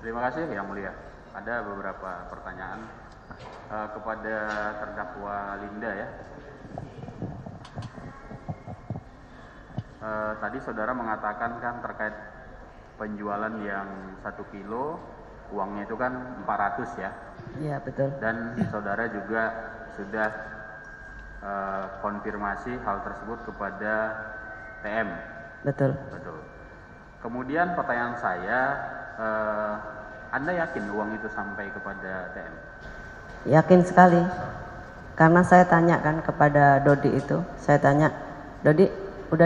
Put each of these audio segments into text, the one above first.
Terima kasih Yang Mulia. Ada beberapa pertanyaan kepada terdakwa Linda ya. Tadi saudara mengatakan kan terkait penjualan yang 1 kilo, uangnya itu kan 400 ya. Iya betul. Dan saudara juga sudah konfirmasi hal tersebut kepada TM. Betul. Betul. Kemudian pertanyaan saya, Anda yakin uang itu sampai kepada TM? Yakin sekali. Karena saya tanya kan kepada Dodi itu, saya tanya, Dodi udah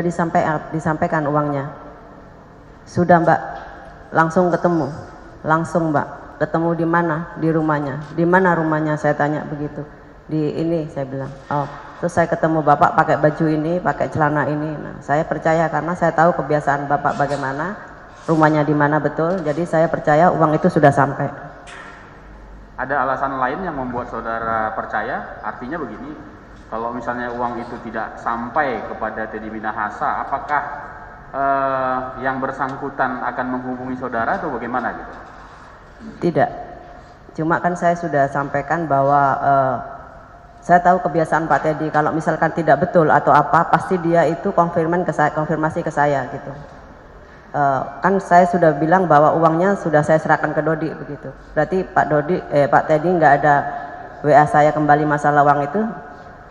disampaikan uangnya? Sudah Mbak, langsung ketemu. Langsung Mbak, ketemu di mana? Di rumahnya. Di mana rumahnya? Saya tanya begitu. Di ini saya bilang. Oh, terus saya ketemu Bapak pakai baju ini, pakai celana ini. Nah, saya percaya karena saya tahu kebiasaan Bapak bagaimana, rumahnya di mana betul. Jadi saya percaya uang itu sudah sampai. Ada alasan lain yang membuat saudara percaya? Artinya begini, kalau misalnya uang itu tidak sampai kepada Teddy Minahasa, apakah yang bersangkutan akan menghubungi saudara atau bagaimana gitu? Tidak. Cuma kan saya sudah sampaikan bahwa saya tahu kebiasaan Pak Teddy, kalau misalkan tidak betul atau apa, pasti dia itu konfirmasi ke saya gitu. Kan saya sudah bilang bahwa uangnya sudah saya serahkan ke Dodi begitu. Berarti Pak Teddy nggak ada WA saya kembali masalah uang itu.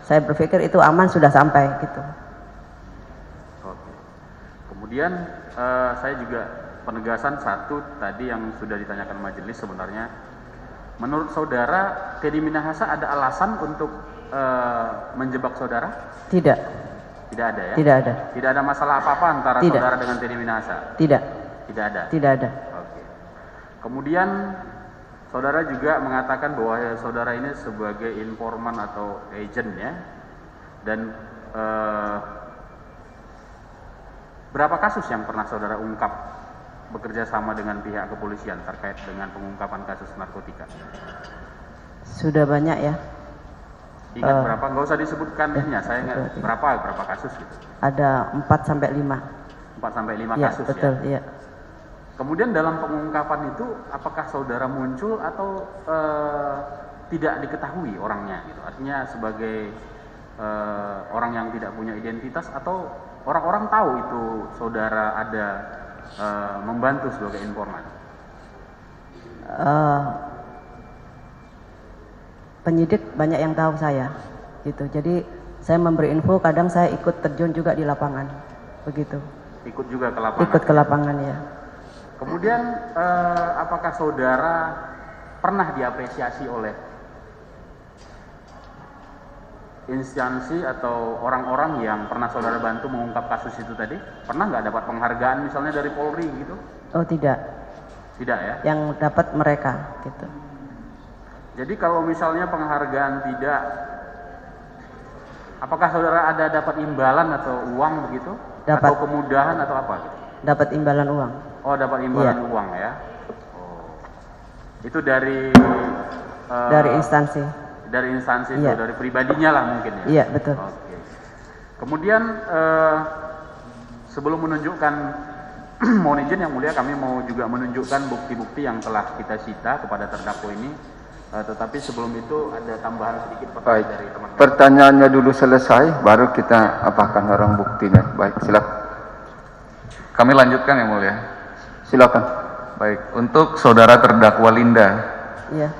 Saya berpikir itu aman, sudah sampai gitu. Oke. Kemudian saya juga penegasan satu tadi yang sudah ditanyakan majelis sebenarnya. Menurut saudara, Teddy Minahasa ada alasan untuk menjebak saudara? Tidak. Tidak ada ya? Tidak ada. Tidak ada masalah apa-apa antara Tidak. saudara dengan Teddy Minahasa? Tidak. Tidak ada? Tidak ada. Oke. Kemudian saudara juga mengatakan bahwa saudara ini sebagai informan atau agent ya. Dan berapa kasus yang pernah saudara ungkap bekerja sama dengan pihak kepolisian terkait dengan pengungkapan kasus narkotika? Sudah banyak ya. Ingat berapa? Nggak usah disebutkan ininya, saya ingat berapa kasus gitu. Ada 4 sampai 5. 4 sampai 5 Ya, kasus betul, ya. iya. Kemudian dalam pengungkapan itu apakah saudara muncul atau tidak diketahui orangnya gitu? Artinya sebagai orang yang tidak punya identitas atau orang-orang tahu itu saudara ada membantu sebagai informan? Penyidik banyak yang tahu saya gitu. Jadi saya memberi info, kadang saya ikut terjun juga di lapangan begitu. Ikut juga ke lapangan? Ikut ke lapangan ya. Kemudian apakah saudara pernah diapresiasi oleh instansi atau orang-orang yang pernah saudara bantu mengungkap kasus itu tadi? Pernah nggak dapat penghargaan misalnya dari Polri gitu? Oh tidak. Tidak ya? Yang dapat mereka gitu. Jadi kalau misalnya penghargaan tidak, apakah saudara ada dapat imbalan atau uang begitu? Dapat. Atau kemudahan atau apa gitu? Dapat imbalan uang. Oh, dapat imbalan Iya. uang ya? Oh. Itu dari Instansi. Dari instansi Iya. itu, dari pribadinya lah mungkin ya? Iya betul. Oke. Kemudian sebelum menunjukkan mohon izin Yang Mulia, kami mau juga menunjukkan bukti-bukti yang telah kita sita kepada terdakwa ini. Tetapi sebelum itu ada tambahan sedikit pertanyaan dari teman-teman. Pertanyaannya dulu selesai, baru kita apakan barang buktinya. Baik, silakan. Kami lanjutkan Yang Mulia. Silakan. Baik, untuk saudara terdakwa Linda, Iya.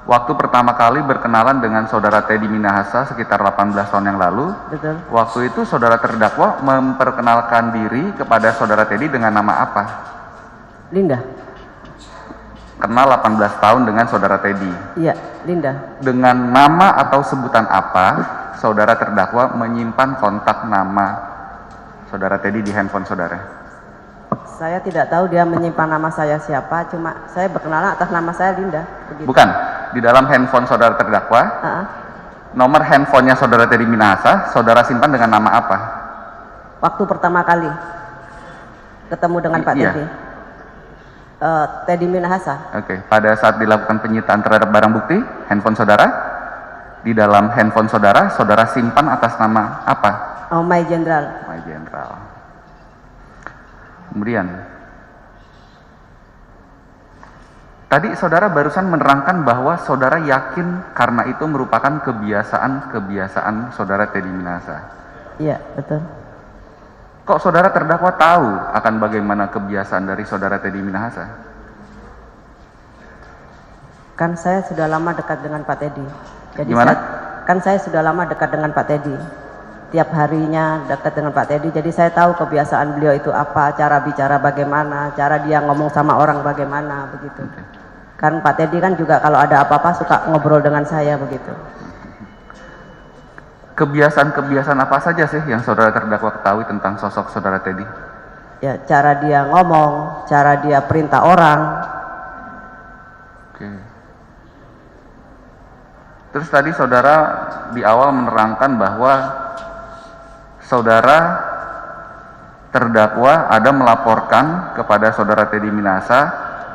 waktu pertama kali berkenalan dengan saudara Teddy Minahasa sekitar 18 tahun yang lalu, Betul. waktu itu saudara terdakwa memperkenalkan diri kepada saudara Teddy dengan nama apa? Linda. Kenal 18 tahun dengan saudara Teddy. Iya, Linda. Dengan nama atau sebutan apa saudara terdakwa menyimpan kontak nama saudara Teddy di handphone saudara? Saya tidak tahu dia menyimpan nama saya siapa, cuma saya berkenalan atas nama saya Linda. Begitu. Bukan, di dalam handphone saudara terdakwa, nomor handphonenya saudara Teddy Minahasa, saudara simpan dengan nama apa? Waktu pertama kali ketemu dengan Pak Iya. Teddy. Teddy Minahasa. Oke, pada saat dilakukan penyitaan terhadap barang bukti, handphone saudara, di dalam handphone saudara, saudara simpan atas nama apa? Oh, My General. My General. Kemudian, Tadi saudara barusan menerangkan bahwa saudara yakin karena itu merupakan kebiasaan saudara Teddy Minahasa. Iya, betul. Kok saudara terdakwa tahu akan bagaimana kebiasaan dari saudara Teddy Minahasa? Kan saya sudah lama dekat dengan Pak Teddy. Jadi Gimana? kan saya sudah lama dekat dengan Pak Teddy. Tiap harinya dekat dengan Pak Teddy. Jadi saya tahu kebiasaan beliau itu apa, cara bicara bagaimana, cara dia ngomong sama orang bagaimana, begitu. Kan Pak Teddy kan juga kalau ada apa-apa suka ngobrol dengan saya, begitu. Kebiasaan-kebiasaan apa saja sih yang saudara terdakwa ketahui tentang sosok saudara Teddy? Ya, cara dia ngomong, cara dia perintah orang. Oke. Terus tadi saudara di awal menerangkan bahwa saudara terdakwa ada melaporkan kepada saudara Teddy Minahasa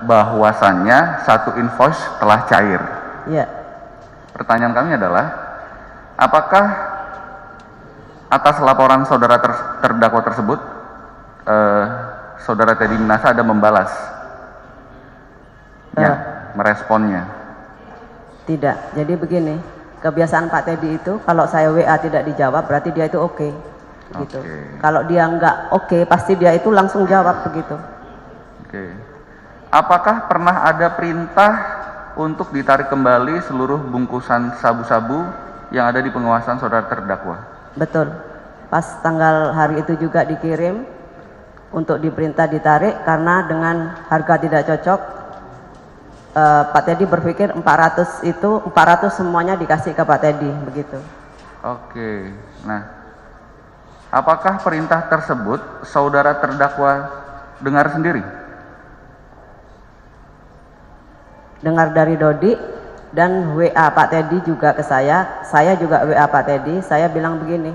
bahwasannya satu invoice telah cair. Iya. Pertanyaan kami adalah, apakah atas laporan saudara terdakwa tersebut, saudara Teddy Minahasa ada membalas? Ya, meresponnya? Tidak. Jadi begini, kebiasaan Pak Teddy itu kalau saya WA tidak dijawab berarti dia itu oke. Gitu. Kalau dia nggak oke, pasti dia itu langsung jawab, begitu. Oke. Apakah pernah ada perintah untuk ditarik kembali seluruh bungkusan sabu-sabu yang ada di penguasaan saudara terdakwa? Betul. Pas tanggal hari itu juga dikirim untuk diperintah ditarik karena dengan harga tidak cocok. Pak Teddy berpikir 400 semuanya dikasih ke Pak Teddy, begitu. Oke. Nah, apakah perintah tersebut saudara terdakwa dengar sendiri? Dengar dari Dodi dan WA Pak Teddy juga ke saya juga WA Pak Teddy, saya bilang begini,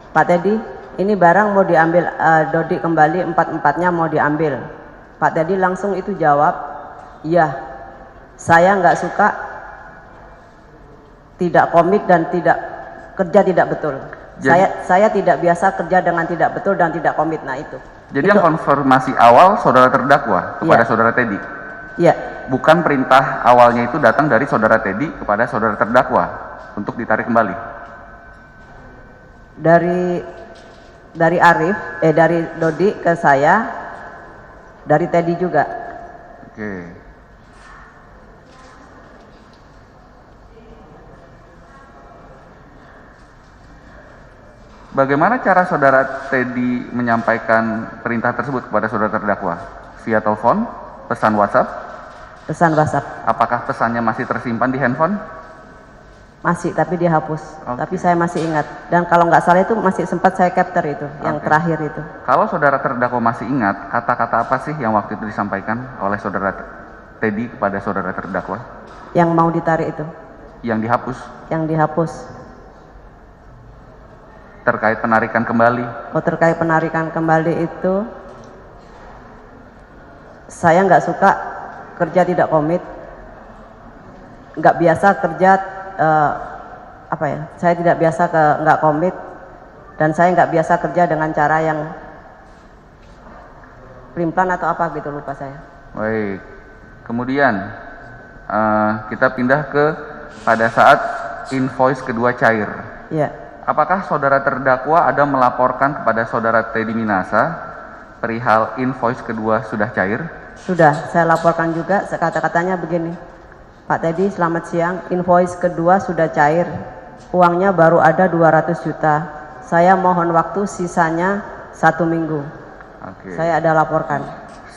Pak Teddy, ini barang mau diambil, Dodi kembali, 4-4-nya mau diambil. Pak Teddy langsung itu jawab, iya, saya nggak suka tidak komit dan tidak kerja tidak betul. Jadi, saya tidak biasa kerja dengan tidak betul dan tidak komit, nah itu. Jadi yang konfirmasi awal saudara terdakwa kepada saudara Teddy? Iya. Bukan perintah awalnya itu datang dari saudara Teddy kepada saudara terdakwa untuk ditarik kembali? Dari Arif, dari Dodi ke saya, dari Teddy juga. Oke. Bagaimana cara saudara Teddy menyampaikan perintah tersebut kepada saudara terdakwa? Via telepon, pesan WhatsApp? Pesan WhatsApp. Apakah pesannya masih tersimpan di handphone? Masih, tapi dia hapus. Oke. Tapi saya masih ingat. Dan kalau nggak salah itu masih sempat saya capture itu, yang terakhir itu. Kalau saudara terdakwa masih ingat, kata-kata apa sih yang waktu itu disampaikan oleh saudara Teddy kepada saudara terdakwa? Yang mau ditarik itu. Yang dihapus? Yang dihapus. Terkait penarikan kembali? Oh, terkait penarikan kembali itu, saya nggak suka kerja tidak komit, nggak biasa kerja, saya tidak biasa nggak komit, dan saya nggak biasa kerja dengan cara yang primplan atau apa gitu, lupa saya. Baik, kemudian kita pindah ke pada saat invoice kedua cair. Iya. Apakah saudara terdakwa ada melaporkan kepada saudara Teddy Minahasa perihal invoice kedua sudah cair? Sudah, saya laporkan juga, kata-katanya begini, Pak Teddy selamat siang, invoice kedua sudah cair, uangnya baru ada 200 juta, saya mohon waktu sisanya 1 minggu. Oke. Saya ada laporkan.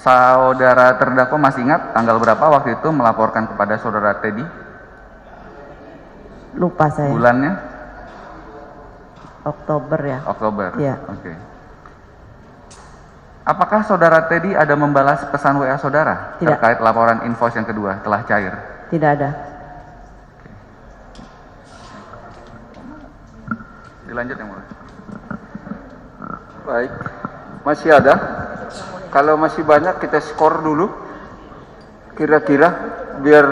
Saudara terdakwa masih ingat tanggal berapa waktu itu melaporkan kepada saudara Teddy? Lupa saya. Bulannya? Oktober ya. Oktober. Iya. Oke. Apakah saudara Teddy ada membalas pesan WA saudara terkait laporan invoice yang kedua telah cair? Tidak ada. Dilanjut yang mulia. Baik, masih ada? Kalau masih banyak kita skor dulu. Kira-kira biar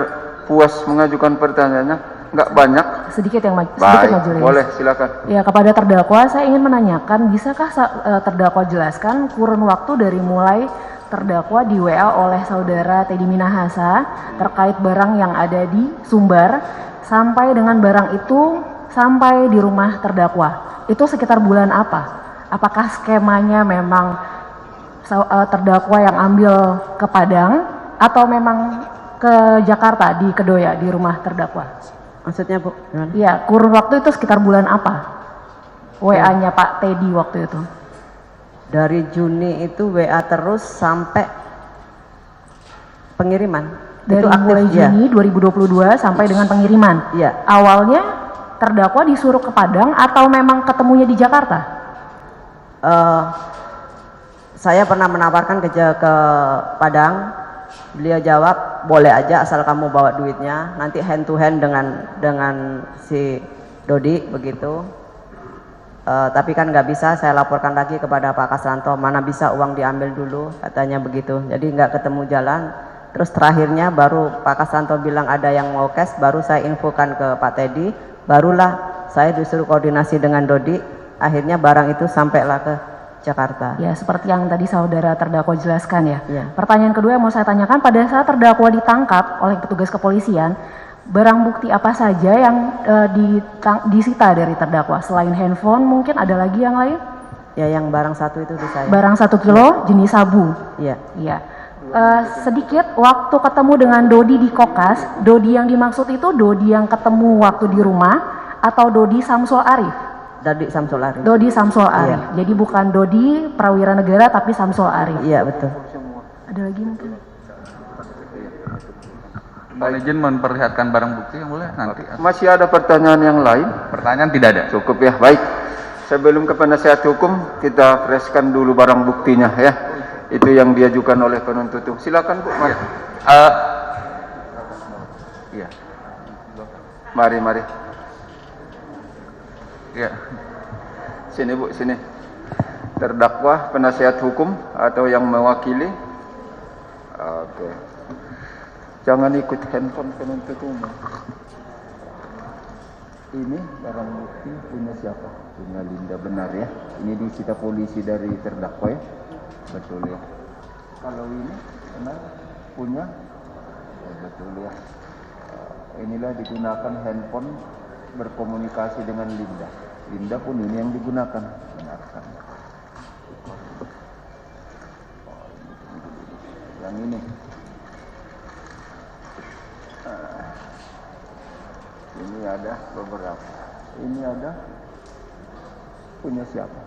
puas mengajukan pertanyaannya. Nggak banyak. Sedikit yang Baik, majelis. boleh silakan. Ya, kepada terdakwa saya ingin menanyakan, bisakah terdakwa jelaskan kurun waktu dari mulai terdakwa di WA oleh saudara Teddy Minahasa terkait barang yang ada di Sumbar sampai dengan barang itu sampai di rumah terdakwa. Itu sekitar bulan apa? Apakah skemanya memang terdakwa yang ambil ke Padang atau memang ke Jakarta di Kedoya di rumah terdakwa? Maksudnya Bu? Gimana? Iya, kurun waktu itu sekitar bulan apa? WA-nya Pak Teddy waktu itu. Dari Juni itu WA terus sampai pengiriman. Dari itu aktif, mulai ya. Juni 2022 sampai dengan pengiriman. Iya. Awalnya terdakwa disuruh ke Padang atau memang ketemunya di Jakarta? Saya pernah menawarkan ke Padang. Beliau jawab, boleh aja asal kamu bawa duitnya. Nanti hand to hand dengan si Dodi begitu. Tapi kan nggak bisa, saya laporkan lagi kepada Pak Kasranto, mana bisa uang diambil dulu, katanya begitu. Jadi nggak ketemu jalan. Terus terakhirnya baru Pak Kasranto bilang ada yang mau cash, baru saya infokan ke Pak Teddy, barulah saya disuruh koordinasi dengan Dodi. Akhirnya barang itu sampailah ke Jakarta. Ya, seperti yang tadi saudara terdakwa jelaskan ya. Ya. Pertanyaan kedua yang mau saya tanyakan, pada saat terdakwa ditangkap oleh petugas kepolisian, barang bukti apa saja yang disita dari terdakwa? Selain handphone, mungkin ada lagi yang lain? Ya, yang barang satu itu di saya. Barang 1 kilo jenis sabu. Iya. Iya. Sedikit waktu ketemu dengan Dodi di Kokas, Dodi yang dimaksud itu Dodi yang ketemu waktu di rumah atau Dodi Samsul Arif? Dodi Samsul Arif. Dodi Samsul Arif. Jadi bukan Dodi Prawira Negara tapi Samsul Arif. Iya, betul. Ada lagi mungkin? Mohon izin memperlihatkan barang bukti yang boleh nanti. Masih ada pertanyaan yang lain? Pertanyaan tidak ada. Cukup ya, baik. Sebelum ke penasihat hukum, kita freshkan dulu barang buktinya ya. Itu yang diajukan oleh penuntut. Silakan Bu. Mari. Iya. Mari. Iya. Sini Bu, sini. Terdakwa, penasihat hukum atau yang mewakili. Oke. Jangan ikut handphone penuntut umum. Ini barang bukti punya siapa? Punya Linda, benar ya. Ini disita polisi dari terdakwa ya. Betul ya. Kalau ini benar punya, betul ya. Inilah digunakan handphone berkomunikasi dengan Linda. Linda pun ini yang digunakan. Benarkan. Yang ini. Ini ada beberapa. Ini ada punya siapa?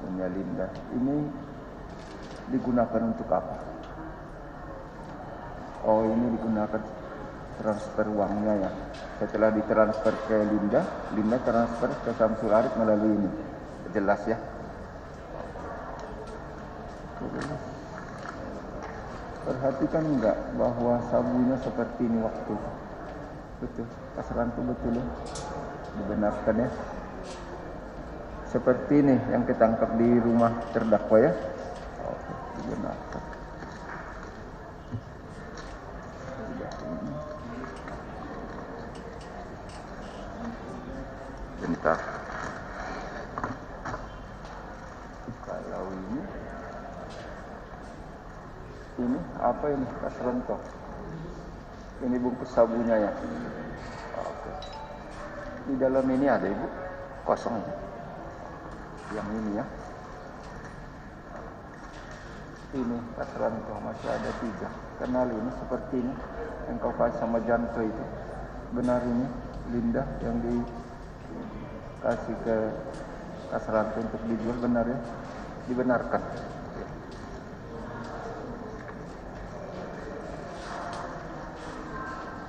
Punya Linda. Ini digunakan untuk apa? Oh, ini digunakan transfer uangnya ya. Setelah ditransfer ke Linda, Linda transfer ke Samsul Arif melalui ini. Jelas ya. Perhatikan enggak bahwa sabunya seperti ini waktu itu. Betul, Kasranto betul ya. Dibenarkan ya. Seperti ini yang ketangkap di rumah terdakwa ya. Oke, dibenarkan. Bentar. Kalau ini apa ini Kasranto? Ini bungkus sabunya ya. Oke. Di dalam ini ada Ibu, kosong ya. Yang ini ya. Ini Kasranto masih ada 3. Kenal ini seperti ini yang kau kasih sama Janto itu. Benar ini Linda yang dikasih ke Kasranto untuk dijual, benar ya? Dibenarkan.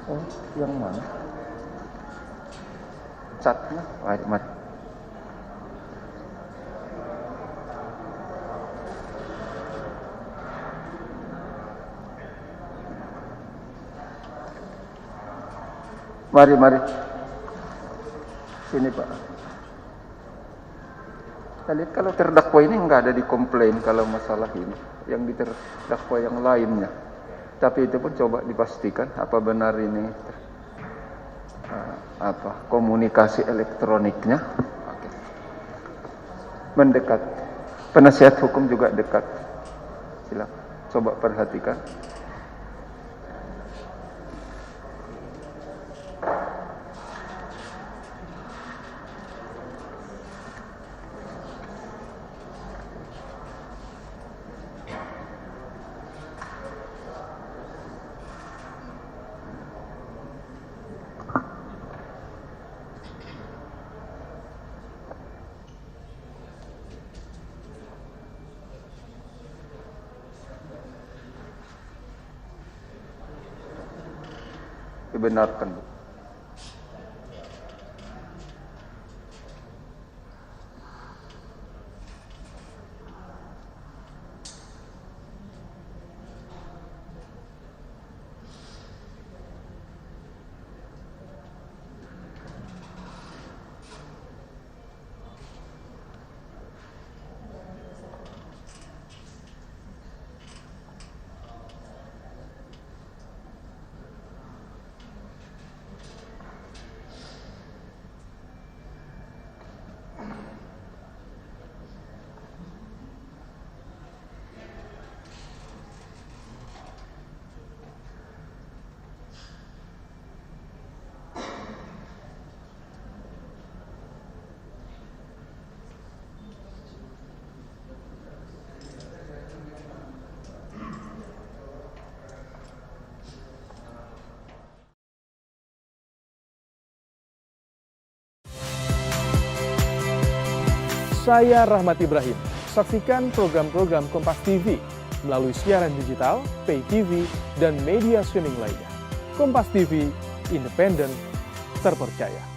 Oh, yang mana? Catnya? Mari. Mari. Sini Pak. Kita lihat kalau terdakwa ini enggak ada dikomplain kalau masalah ini. Yang diterdakwa yang lainnya. Tapi itu pun coba dipastikan apa benar ini komunikasi elektroniknya. Oke. Mendekat. Penasihat hukum juga dekat. Silakan. Coba perhatikan. Dibenarkan, Bu. Saya Rahmat Ibrahim. Saksikan program-program Kompas TV melalui siaran digital, pay TV, dan media streaming lainnya. Kompas TV, independen, terpercaya.